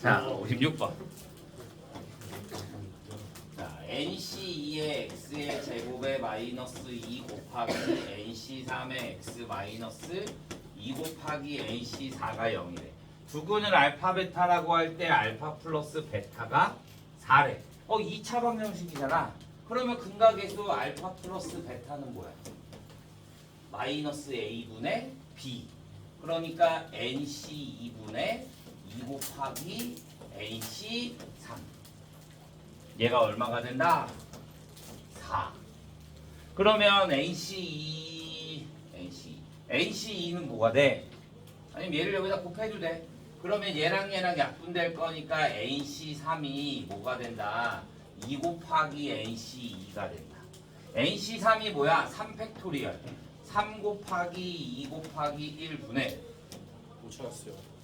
자, 56번. 자, NC2의 x의 제곱에 마이너스 2 곱하기 NC3의 x 마이너스 2 곱하기 NC4가 0이래. 두근을 알파 베타라고 할 때 알파 플러스 베타가 4래. 2차 방정식이잖아. 그러면 근각에서 알파 플러스 베타는 뭐야? 마이너스 a분의 b. 그러니까 NC 2분의 2 곱하기 NC 3. 얘가 얼마가 된다? 4. 그러면 NC2는 뭐가 돼? 아니면 얘를 여기다 곱해도 돼. 그러면 얘랑 약분될 거니까 NC3이 뭐가 된다? 2 곱하기 NC2가 된다. NC3이 뭐야? 3팩토리얼. 3 곱하기 2 곱하기 1분의 못 찾았어요.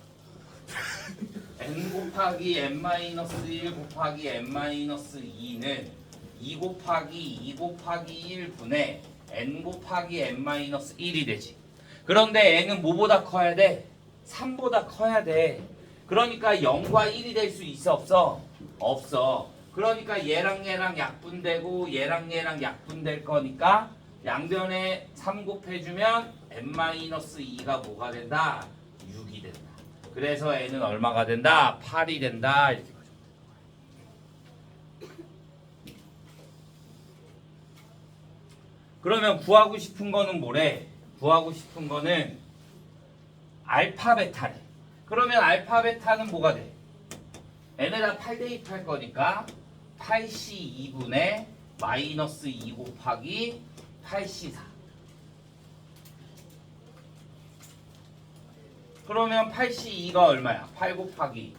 n 곱하기 n-1 곱하기 n-2는 2 곱하기 2 곱하기 1분의 n 곱하기 n-1이 되지. 그런데 n은 뭐보다 커야 돼? 3보다 커야 돼. 그러니까 0과 1이 될 수 있어 없어? 없어. 그러니까 얘랑 약분되고 얘랑 약분될 거니까 양변에 3 곱해주면 n-2가 뭐가 된다? 6이 된다. 그래서 n은 얼마가 된다? 8이 된다. 이렇게 보죠. 그러면 구하고 싶은 거는 뭐래? 구하고 싶은 거는 알파 베타래. 그러면 알파 베타는 뭐가 돼? n에다 8 대입할 거니까 8c 2분의 마이너스 2 곱하기 8c 4. 그러면 8c 2가 얼마야? 8 곱하기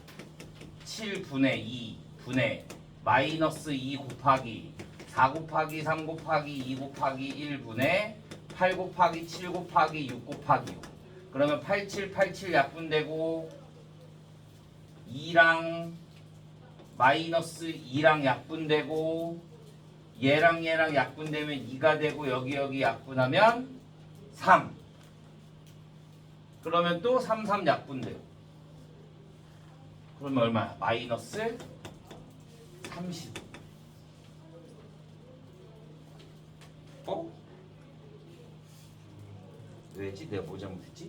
7분의 2 분의 마이너스 2 곱하기 4 곱하기 3 곱하기 2 곱하기 1분의 8 곱하기 7 곱하기 6 곱하기 6. 그러면 87 약분되고 2랑 마이너스 2랑 약분되고 얘랑 약분되면 2가 되고 여기 약분하면 3. 그러면 또 3 약분되고 그러면 얼마야? 마이너스 30. 왜지? 내가 뭐 잘못했지?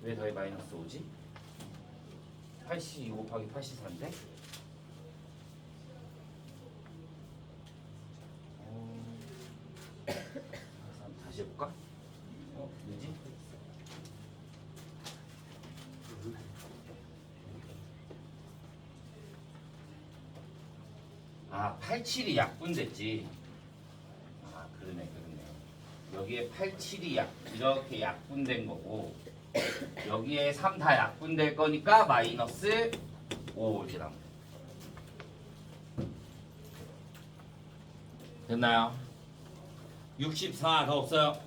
왜 더해 마이너스 5지? 82 곱하기 84인데? 다시 해볼까? 뭐지? 아, 87이 약분됐지. 아, 그러네. 여기에 87이 이렇게 약분된 거고 여기에 3 다 약분될 거니까 마이너스 5 이렇게 나옵니다. 됐나요? 64 더 없어요.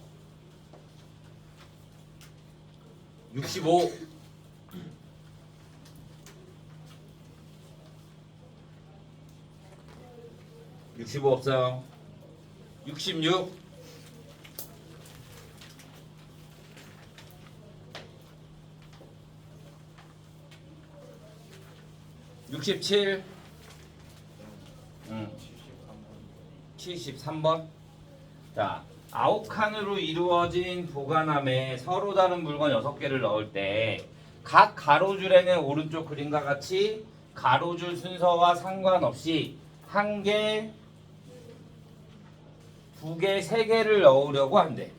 65 65 없어요. 66 67 73번. 자, 아홉칸으로 이루어진 보관함에 서로 다른 물건 6개를 넣을 때 각 가로줄에는 오른쪽 그림과 같이 가로줄 순서와 상관없이 1개, 2개, 3개를 넣으려고 한대.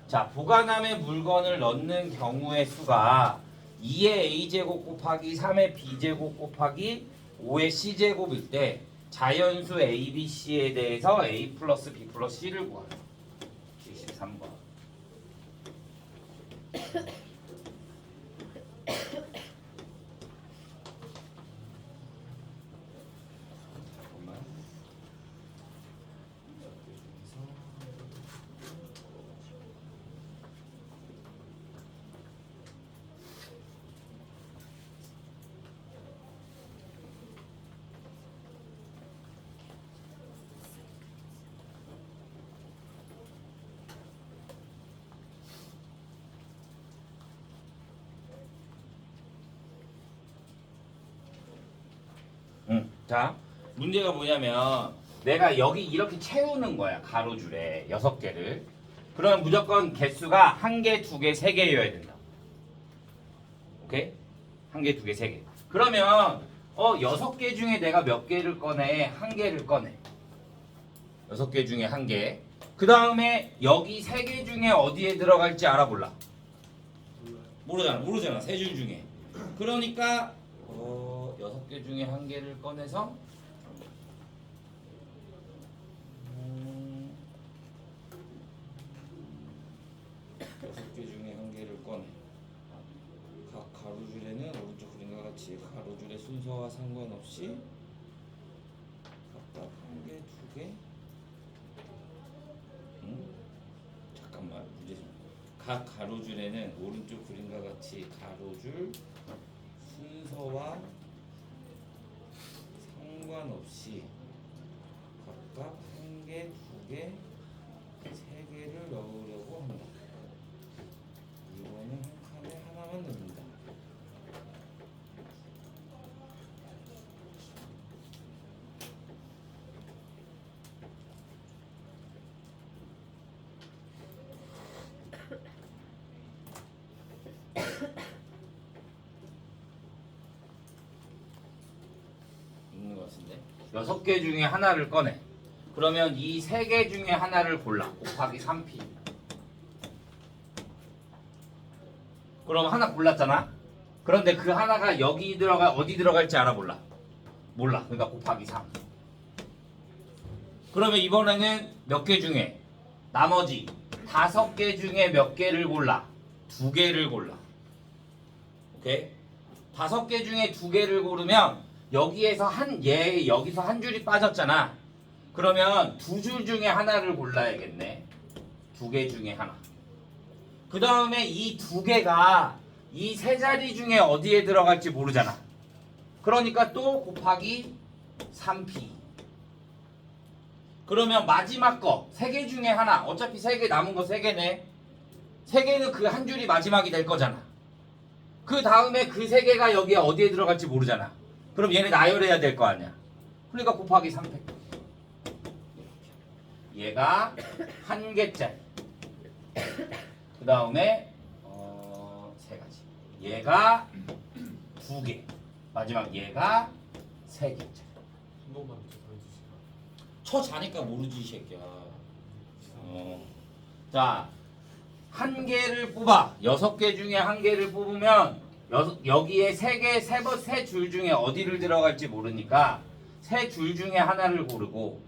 자, 보관함에 물건을 넣는 경우의 수가 2의 a제곱 곱하기 3의 b제곱 곱하기 5의 c제곱일 때 자연수 a, b, c에 대해서 a 플러스 b 플러스 c를 구하라. 73번. 자, 문제가 뭐냐면 내가 여기 이렇게 채우는 거야. 가로줄에 6개를. 그러면 무조건 개수가 1개, 2개, 3개여야 된다. 오케이? 1개, 2개, 3개. 그러면 6개 중에 내가 몇 개를 꺼내? 1개를 꺼내. 6개 중에 1개. 그 다음에 여기 3개 중에 어디에 들어갈지 알아 몰라? 모르잖아. 3줄 중에. 그러니까 6개 중에 1개를 꺼내서 6개 중에 1개를 꺼내. 각 가로줄에는 오른쪽 그림과 같이 가로줄의 순서와 상관없이 각각 1개, 2개. 잠깐만, 문제 좀. 각 가로줄에는 오른쪽 그림과 같이 가로줄 순서와 상관없이 각각 1개, 2개, 3개를 넣으려고 한다. 이거는 한 칸에 하나만 넣는다. 있는 것 같은데? 6개 중에 하나를 꺼내. 그러면 이 3개 중에 하나를 골라. 곱하기 3p. 그럼 하나 골랐잖아? 그런데 그 하나가 여기 어디 들어갈지 알아 몰라? 몰라. 그러니까 곱하기 3. 그러면 이번에는 몇 개 중에? 나머지 5개 중에 몇 개를 골라? 2개를 골라. 오케이? 5개 중에 2개를 고르면 여기서 한 줄이 빠졌잖아. 그러면 2줄 중에 하나를 골라야겠네. 2개 중에 하나. 그 다음에 이 2개가 이 세 자리 중에 어디에 들어갈지 모르잖아. 그러니까 또 곱하기 3p. 그러면 마지막 거 3개 중에 하나. 어차피 3개 남은 거 3개네. 3개는 그 한 줄이 마지막이 될 거잖아. 그 다음에 그 3개가 여기에 어디에 들어갈지 모르잖아. 그럼 얘네 나열해야 될 거 아니야. 그러니까 곱하기 3p. 얘가 1개짜리. 그 다음에 3가지. 얘가 2개. 마지막 얘가 3개짜리. 한 번만 더 보여주시면. 쳐 자니까 모르지 이 새끼야. 자, 1개를 뽑아. 6개 중에 1개를 뽑으면 여기에 3개, 줄 중에 어디를 들어갈지 모르니까 3줄 중에 하나를 고르고,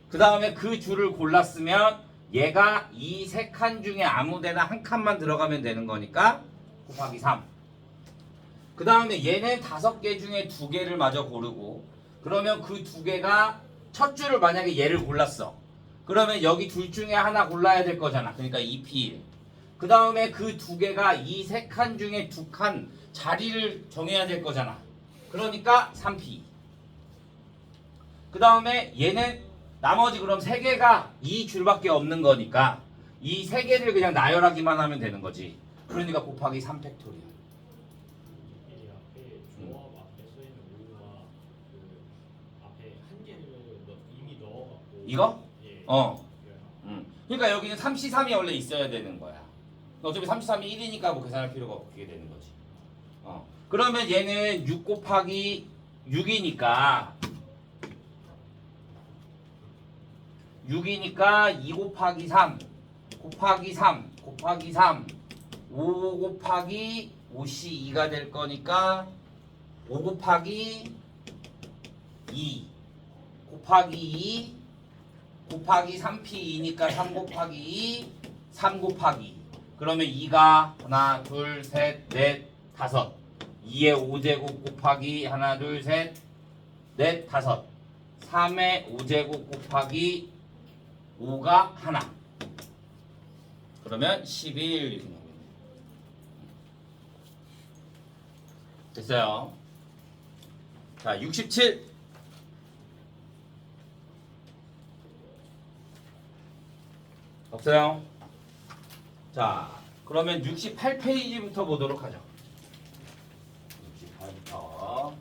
그 다음에 그 줄을 골랐으면 얘가 이 3칸 중에 아무 데나 한 칸만 들어가면 되는 거니까 곱하기 3. 그 다음에 얘는 5개 중에 2개를 마저 고르고, 그러면 그 2개가 첫 줄을 만약에 얘를 골랐어. 그러면 여기 둘 중에 하나 골라야 될 거잖아. 그러니까 2p1. 그 다음에 그 2개가 이 3칸 중에 2칸 자리를 정해야 될 거잖아. 그러니까 3p. 그 다음에 얘는 나머지 그럼 3개가 이 줄밖에 없는 거니까 이 3개를 그냥 나열하기만 하면 되는 거지. 그러니까 곱하기 3팩토리얼. 이 앞에 조합 앞에 써 있는 오류와 그 앞에 한 개를 이미 넣어갖고. 이거? 예. 어. 그러니까 여기는 3C3이 원래 있어야 되는 거야. 어차피 3C3이 1이니까 뭐 계산할 필요가 없게 되는 거지. 그러면 얘는 6 곱하기 6이니까 2 곱하기 3 곱하기 3 곱하기 3 5 곱하기 5C 2가 될 거니까 5 곱하기 2 곱하기 2 곱하기 3P2니까 3 곱하기 2 3 곱하기 2. 그러면 2가 하나 둘 셋 넷 다섯. 2의 5제곱 곱하기 하나 둘 셋 넷 다섯. 3의 5제곱 곱하기 5가 하나. 그러면 11 이렇게 나오겠네. 됐어요. 자, 67. 없어요? 자, 그러면 68페이지부터 보도록 하죠. 68부터.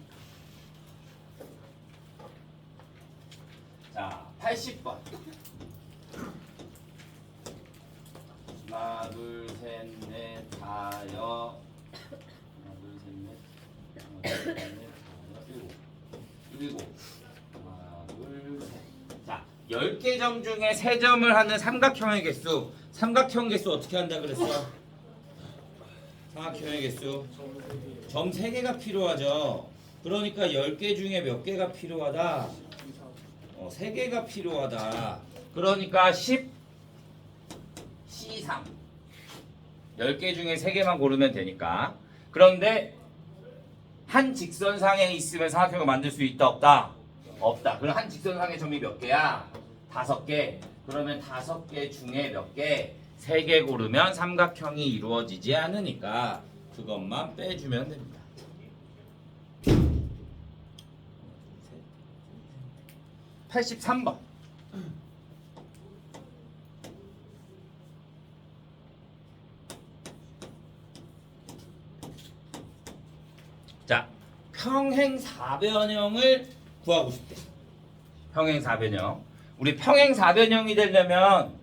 하나 둘셋넷 다여 하나 둘셋넷 하나 둘셋넷 일곱 하나 둘셋. 자 10개 점 중에 3점을 하는 삼각형의 개수. 삼각형 개수 어떻게 한다 그랬어? 삼각형의 개수 점 3개가 필요하죠. 그러니까 10개 중에 몇 개가 필요하다? 3개가 필요하다. 그러니까 10 C3 10개 중에 3개만 고르면 되니까. 그런데 한 직선상에 있으면 삼각형을 만들 수 있다 없다? 없다. 그럼 한 직선상의 점이 몇 개야? 5개. 그러면 5개 중에 몇 개? 3개 고르면 삼각형이 이루어지지 않으니까 그것만 빼주면 됩니다. 83번. 자, 평행사변형을 구하고 싶대. 평행사변형. 우리 평행사변형이 되려면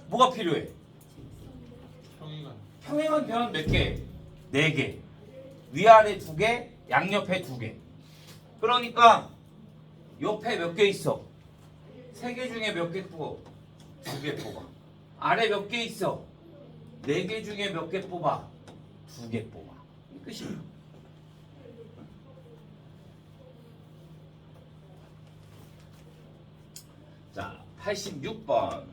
뭐가 필요해? 평행한 변 몇 개? 4개. 위아래 2개, 양옆에 2개. 그러니까 옆에 몇 개 있어? 3개 중에 몇 개 뽑아? 2개 뽑아. 아래 몇 개 있어? 4개 중에 몇 개 뽑아? 2개 뽑아. 끝이야. 자, 86번.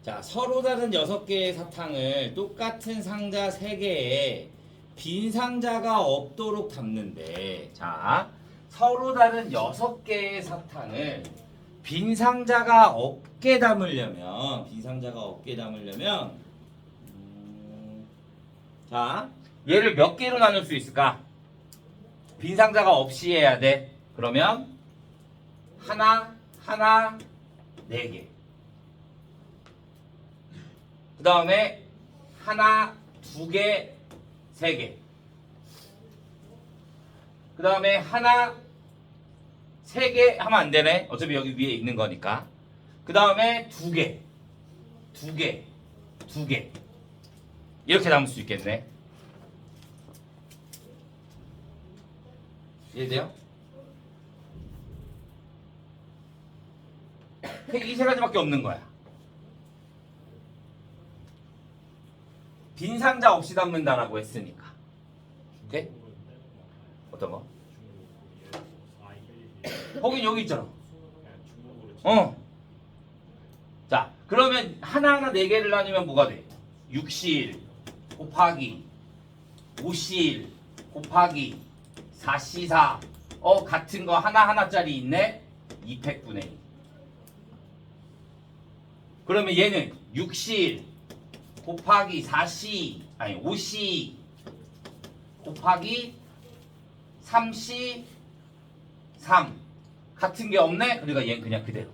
자, 서로 다른 6개의 사탕을 똑같은 상자 3개에 빈 상자가 없도록 담는데, 자, 서로 다른 6개의 사탕을 빈 상자가 없게 담으려면, 자, 얘를 몇 개로 나눌 수 있을까? 빈 상자가 없이 해야 돼. 그러면 하나, 4개. 그 다음에 하나, 2개, 3개. 그 다음에 하나, 3개 하면 안 되네. 어차피 여기 위에 있는 거니까. 그 다음에 2개. 이렇게 담을 수 있겠네. 이해돼요? 이 3가지밖에 없는 거야. 빈 상자 없이 담는다라고 했으니까. 오케이? 어떤 거? 거긴 여기 있잖아. 자, 그러면 하나하나 4개를 나누면 뭐가 돼? 6실 곱하기 5실 곱하기 4C4. 같은 거 하나하나짜리 있네? 2팩분의 2. 그러면 얘는 6실 곱하기 5C 곱하기 3C 3 같은 게 없네? 그러니까 얘는 그냥 그대로.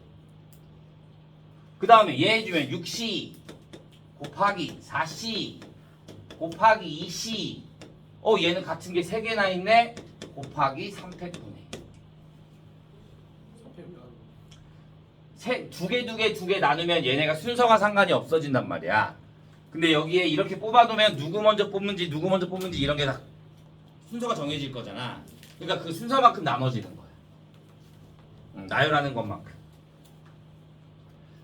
그 다음에 얘 해주면 6C 곱하기 4C 곱하기 2C. 얘는 같은 게 3개나 있네? 곱하기 3팩분의 2개 나누면 얘네가 순서가 상관이 없어진단 말이야. 근데 여기에 이렇게 뽑아두면 누구 먼저 뽑는지 이런 게 다 순서가 정해질 거잖아. 그러니까 그 순서만큼 나눠지는 거야. 나열하는 것만큼.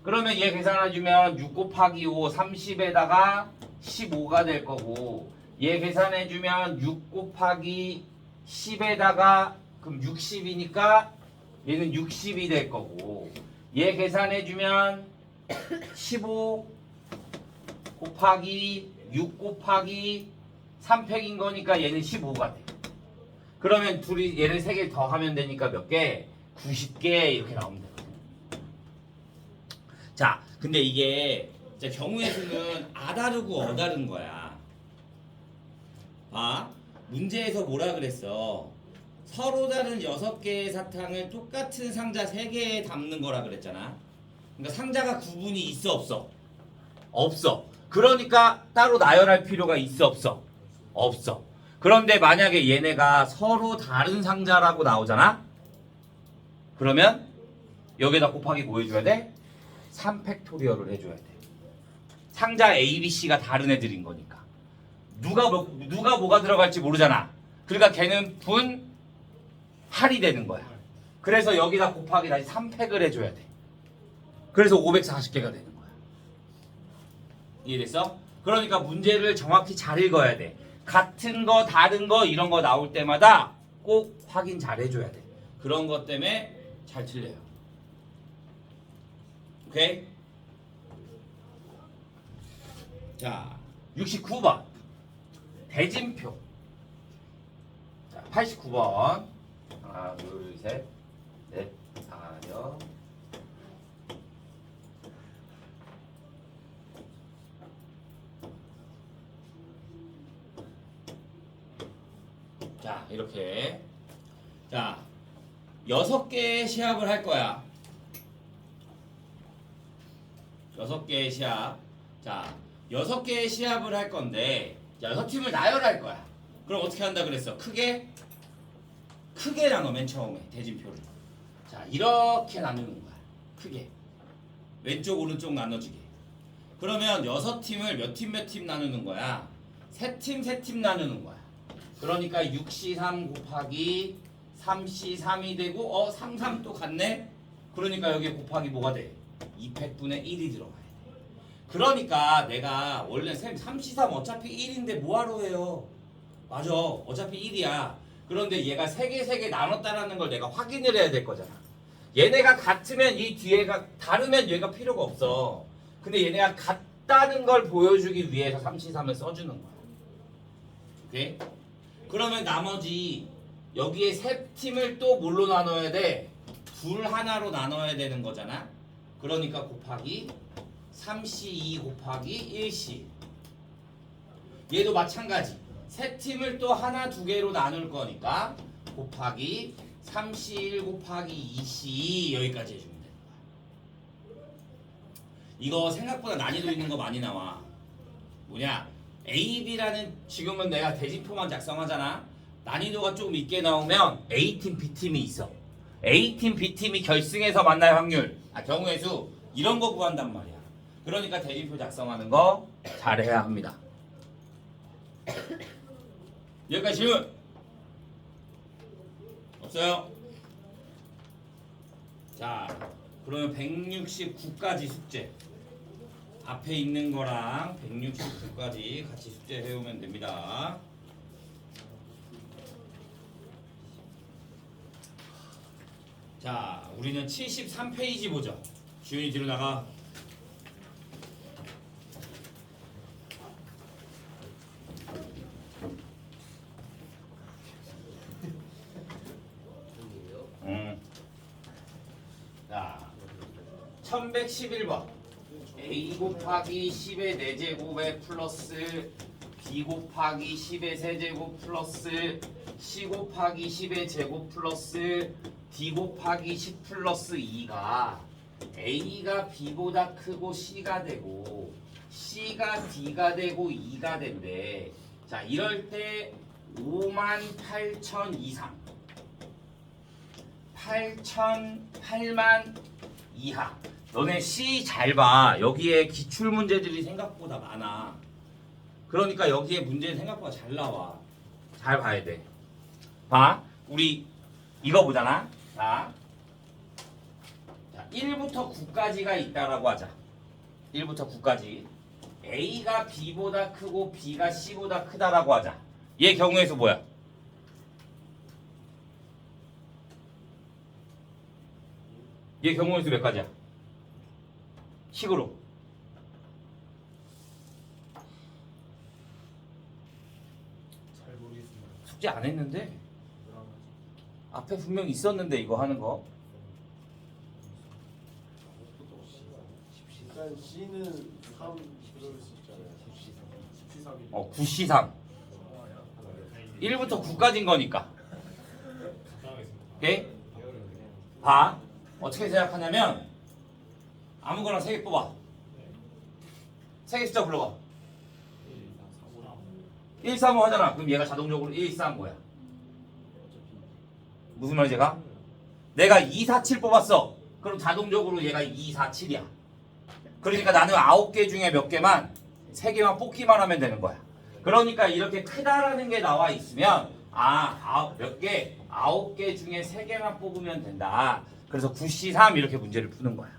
그러면 얘 계산해주면 6 곱하기 5 30에다가 15가 될 거고, 얘 계산해주면 6 곱하기 10에다가 그럼 60이니까 얘는 60이 될 거고, 얘 계산해주면 15 곱하기 6 곱하기 3팩인 거니까 얘는 15가 돼. 그러면 둘이 얘를 3개 더 하면 되니까 몇 개? 90개 이렇게 나오면 되거든. 자, 근데 이게 경우의 수는 아다르고 어다른 거야. 문제에서 뭐라 그랬어? 서로 다른 6개의 사탕을 똑같은 상자 3개에 담는 거라 그랬잖아. 그러니까 상자가 구분이 있어 없어? 없어. 그러니까 따로 나열할 필요가 있어 없어? 없어. 그런데 만약에 얘네가 서로 다른 상자라고 나오잖아? 그러면 여기다 곱하기 뭐 해줘야 돼? 3팩토리얼을 해줘야 돼. 상자 A, B, C가 다른 애들인 거니까. 누가 뭐가 들어갈지 모르잖아. 그러니까 걔는 할이 되는 거야. 그래서 여기다 곱하기 다시 3팩을 해줘야 돼. 그래서 540개가 되는 거야. 이해됐어? 그러니까 문제를 정확히 잘 읽어야 돼. 같은 거, 다른 거 이런 거 나올 때마다 꼭 확인 잘 해줘야 돼. 그런 것 때문에 잘 틀려요. 오케이? 자, 69번 대진표. 자, 89번 하나, 둘, 셋, 넷, 다섯. 자, 이렇게. 자, 6개의 시합을 할 거야. 6개의 시합. 자, 6개의 시합을 할 건데 6팀을 나열할 거야. 그럼 어떻게 한다 그랬어? 크게 나눠. 맨 처음에 대진표를. 자, 이렇게 나누는 거야. 크게. 왼쪽 오른쪽 나눠지게. 그러면 6팀을 몇 팀 나누는 거야? 3팀 나누는 거야. 그러니까 6C3 곱하기 3C3이 되고 33 또 같네? 그러니까 여기에 곱하기 뭐가 돼? 200분의 1이 들어가야 돼. 그러니까 내가 원래 3C3 어차피 1인데 뭐하러 해요? 맞아. 어차피 1이야. 그런데 얘가 3개 나눴다라는 걸 내가 확인을 해야 될 거잖아. 얘네가 같으면 이 뒤에가 다르면 얘가 필요가 없어. 근데 얘네가 같다는 걸 보여주기 위해서 3C3을 써주는 거야. 오케이? 그러면 나머지 여기에 3팀을 또 뭘로 나눠야 돼? 둘 하나로 나눠야 되는 거잖아. 그러니까 곱하기 3C2 곱하기 1C. 얘도 마찬가지. 3팀을 또 하나, 2개로 나눌 거니까 곱하기 3C1 곱하기 2C 여기까지 해주면 되는 거야. 이거 생각보다 난이도 있는 거 많이 나와. 뭐냐? A, B라는 지금은 내가 대진표만 작성하잖아. 난이도가 조금 있게 나오면 A팀, B팀이 있어. A팀, B팀이 결승에서 만날 확률, 경우의 수 이런 거 구한단 말이야. 그러니까 대진표 작성하는 거 잘해야 합니다. 여기까지 질문 없어요? 자, 그러면 169까지 숙제. 앞에 있는 거랑 169까지 같이 숙제 해오면 됩니다. 자, 우리는 73페이지 보죠. 지훈이 뒤로 나가. 자, 1111번. A 곱하기 10의 4제곱에 플러스 B 곱하기 10의 세제곱 플러스 C 곱하기 10의 제곱 플러스 D 곱하기 10 플러스 2가 A가 B보다 크고 C가 되고 C가 D가 되고 2가 된대. 자, 이럴 때 58,000 이상 8만 이하. 너네 C 잘 봐. 여기에 기출 문제들이 생각보다 많아. 그러니까 여기에 문제는 생각보다 잘 나와. 잘 봐야 돼. 봐. 우리 이거 보잖아. 자, 1부터 9까지가 있다라고 하자. 1부터 9까지. A가 B보다 크고 B가 C보다 크다라고 하자. 얘 경우의 수 뭐야? 얘 경우의 수 몇 가지야? 식으로. 잘 모르겠습니다. 숙제 안 했는데 앞에 분명 있었는데 이거 하는 거. 일단 C는 3 들어올 수 있잖아요. 9C3. 1부터 9까지인 거니까. 오케이? 봐. 어떻게 생각하냐면 아무거나 3개 뽑아. 3개 숫자 불러봐. 1, 3, 5 하잖아. 그럼 얘가 자동적으로 1, 3, 5야. 무슨 말이지, 제가? 내가 2, 4, 7 뽑았어. 그럼 자동적으로 얘가 2, 4, 7이야. 그러니까 나는 9개 중에 몇 개만 3개만 뽑기만 하면 되는 거야. 그러니까 이렇게 크다라는 게 나와 있으면 몇 개? 9개 중에 3개만 뽑으면 된다. 그래서 9C3 이렇게 문제를 푸는 거야.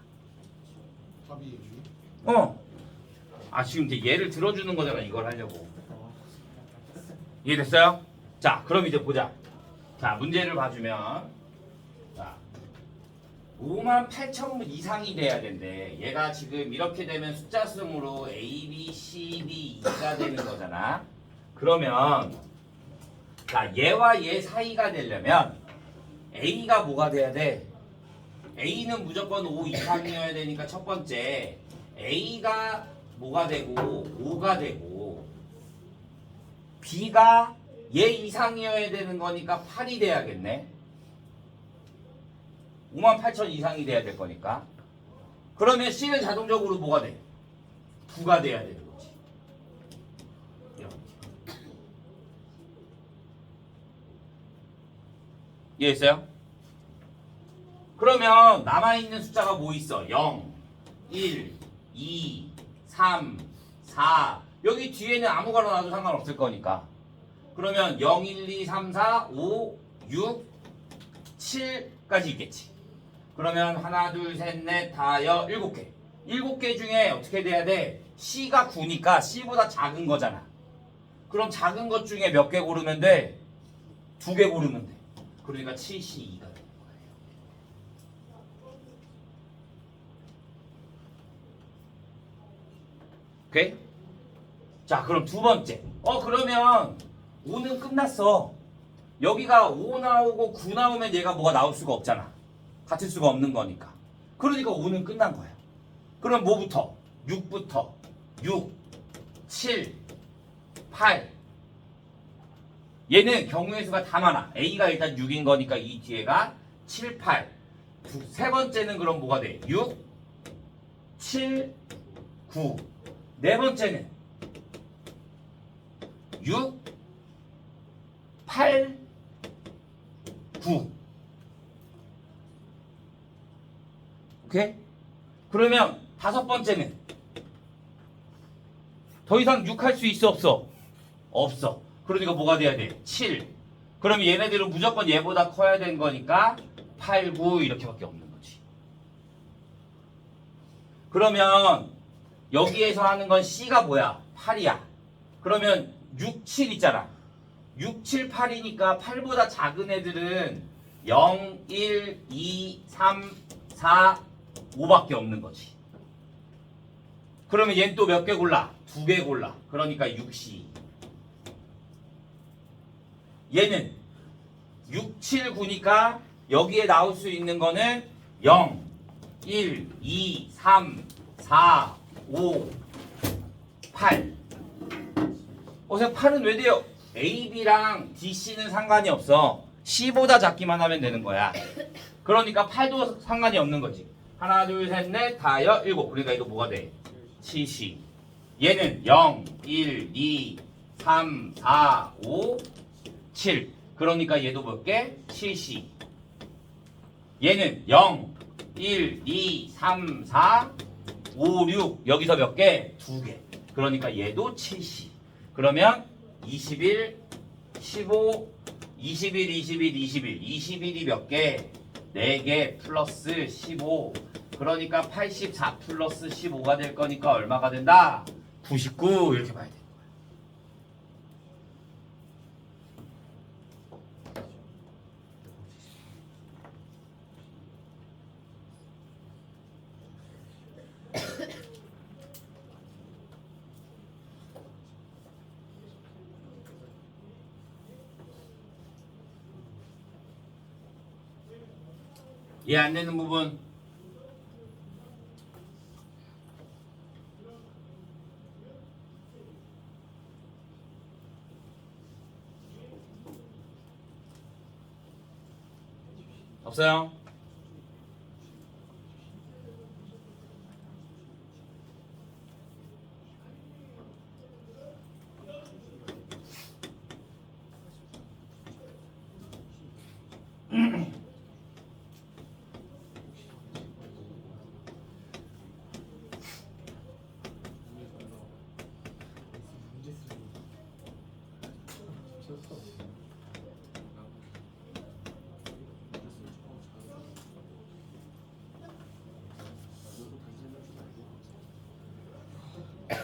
답이 지금 이제 얘를 들어주는 거잖아. 이걸 하려고. 이해됐어요? 자, 그럼 이제 보자. 자, 문제를 봐주면 자, 58,000문 이상이 돼야 된대. 얘가 지금 이렇게 되면 숫자 수으로 A, B, C, D, E가 되는 거잖아. 그러면 자, 얘와 얘 사이가 되려면 A가 뭐가 돼야 돼? A는 무조건 5 이상이어야 되니까 첫 번째 A가 뭐가 되고 5가 되고 B가 얘 이상이어야 되는 거니까 8이 돼야겠네. 58,000 이상이 돼야 될 거니까. 그러면 C는 자동적으로 뭐가 돼? 9가 돼야 되는 거지. 이렇게. 이해했어요? 그러면 남아있는 숫자가 뭐 있어? 0, 1, 2, 3, 4. 여기 뒤에는 아무거나 놔도 상관없을 거니까. 그러면 0, 1, 2, 3, 4, 5, 6, 7까지 있겠지. 그러면 하나, 둘, 셋, 넷, 다, 7개. 7개 중에 어떻게 돼야 돼? C가 9니까 C보다 작은 거잖아. 그럼 작은 것 중에 몇 개 고르면 돼? 2개 고르면 돼. 그러니까 7C2가 되는 거예요. 오케이? 자, 그럼 두 번째. 그러면 5는 끝났어. 여기가 5 나오고 9 나오면 얘가 뭐가 나올 수가 없잖아. 같을 수가 없는 거니까. 그러니까 5는 끝난 거야. 그럼 뭐부터? 6부터 6, 7, 8. 얘는 경우의 수가 다 많아. A가 일단 6인 거니까 이 뒤에가 7, 8. 세 번째는 그럼 뭐가 돼? 6, 7, 9. 네 번째는 6, 8, 9. 오케이? 그러면 다섯 번째는 더 이상 6 할 수 있어 없어? 없어. 그러니까 뭐가 돼야 돼? 7. 그러면 얘네들은 무조건 얘보다 커야 되는 거니까 8, 9 이렇게밖에 없는 거지. 그러면 여기에서 하는 건 C가 뭐야? 8이야. 그러면 6, 7 있잖아. 6, 7, 8이니까 8보다 작은 애들은 0, 1, 2, 3, 4, 5밖에 없는 거지. 그러면 얘는 또 몇 개 골라? 2개 골라. 그러니까 6C. 얘는 6, 7, 9니까 여기에 나올 수 있는 거는 0, 1, 2, 3, 4, 5, 8. 선생님 8은 왜 돼요? A, B랑 D, C는 상관이 없어. C보다 작기만 하면 되는 거야. 그러니까 8도 상관이 없는 거지. 하나, 둘, 셋, 넷, 다, 7. 그러니까 이거 뭐가 돼? 7C. 얘는 0, 1, 2, 3, 4, 5, 7. 그러니까 얘도 몇 개? 7C. 얘는 0, 1, 2, 3, 4, 5, 6. 여기서 몇 개? 2개. 그러니까 얘도 7C. 그러면 21, 15, 21, 21, 21. 21이 몇 개? 4개 플러스 15. 그러니까 84 플러스 15가 될 거니까 얼마가 된다? 99 이렇게 봐야 돼. 이해 안 되는 부분? 없어요?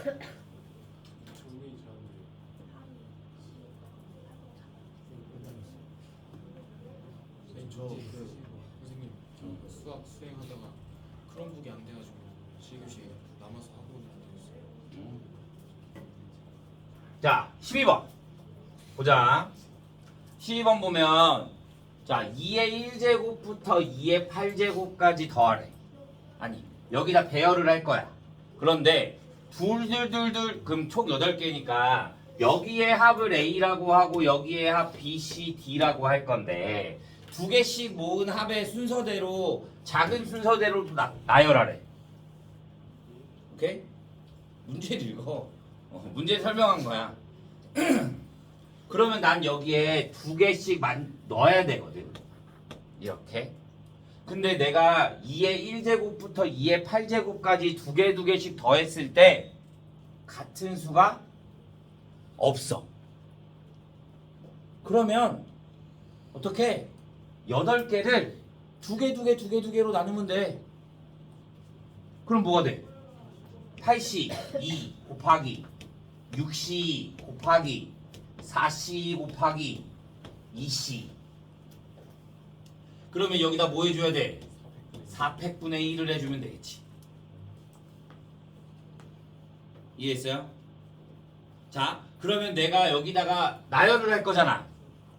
정리 잘하는데 선생님 저 수학 수행하다가 크롬북이 안 돼가지고 실교시에 남아서 학원을 안 되겠어요. 자, 12번. 보자. 12번 보면 자, 2의 1제곱부터 2의 8제곱까지 더하래. 아니, 여기다 배열을 할 거야. 그런데 둘 그럼 총 8개니까 여기에 합을 A라고 하고 여기에 합 B, C, D라고 할 건데 두 개씩 모은 합의 순서대로 작은 순서대로 나열하래. 오케이? 문제를 읽어. 문제 설명한 거야. 그러면 난 여기에 두 개씩 넣어야 되거든. 이렇게. 근데 내가 2의 1제곱부터 2의 8제곱까지 두 개씩 더했을 때 같은 수가 없어. 그러면 어떻게 8개를 두 개로 나누면 돼. 그럼 뭐가 돼? 8C 2 곱하기 6C 곱하기 4C 곱하기 2C. 그러면 여기다 뭐 해줘야 돼? 4팩분의 1을 해주면 되겠지. 이해했어요? 자, 그러면 내가 여기다가 나열을 할 거잖아.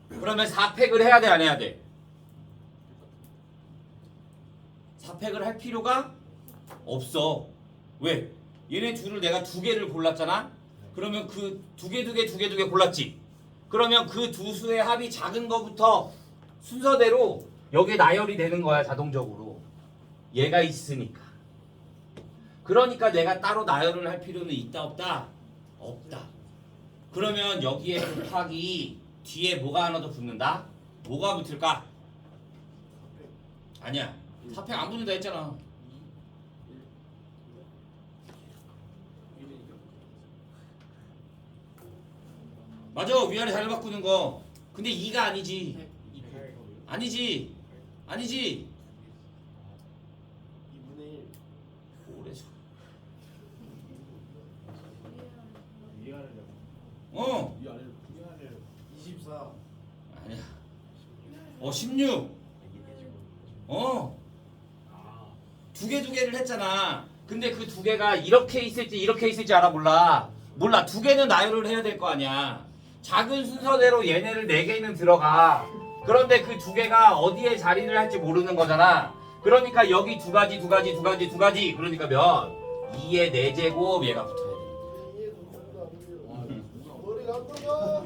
그러면 4팩을 해야 돼, 안 해야 돼? 4팩을 할 필요가 없어. 왜? 얘네 둘을 내가 두 개를 골랐잖아? 그러면 그 두 개 골랐지? 그러면 그 두 수의 합이 작은 거부터 순서대로 여기에 나열이 되는 거야, 자동적으로. 얘가 있으니까. 그러니까 내가 따로 나열을 할 필요는 있다, 없다? 없다. 그러면 여기에 곱하기 뒤에 뭐가 하나 더 붙는다? 뭐가 붙을까? 아니야. 4팩 안 붙는다 했잖아. 맞아, 위아래 잘 바꾸는 거. 근데 2가 아니지. 아니지. 2분의 1 오래죠. 위아래를 위아래를 24. 아니야. 16. 두 개를 했잖아. 근데 그 두 개가 이렇게 있을지 알아? 몰라. 두 개는 나열을 해야 될 거 아니야. 작은 순서대로 얘네를 4개는 들어가. 그런데 그 두 개가 어디에 자리를 할지 모르는 거잖아. 그러니까 여기 두 가지. 그러니까 몇? 2의 4제곱 얘가 붙어야 돼. 머리가 아프다.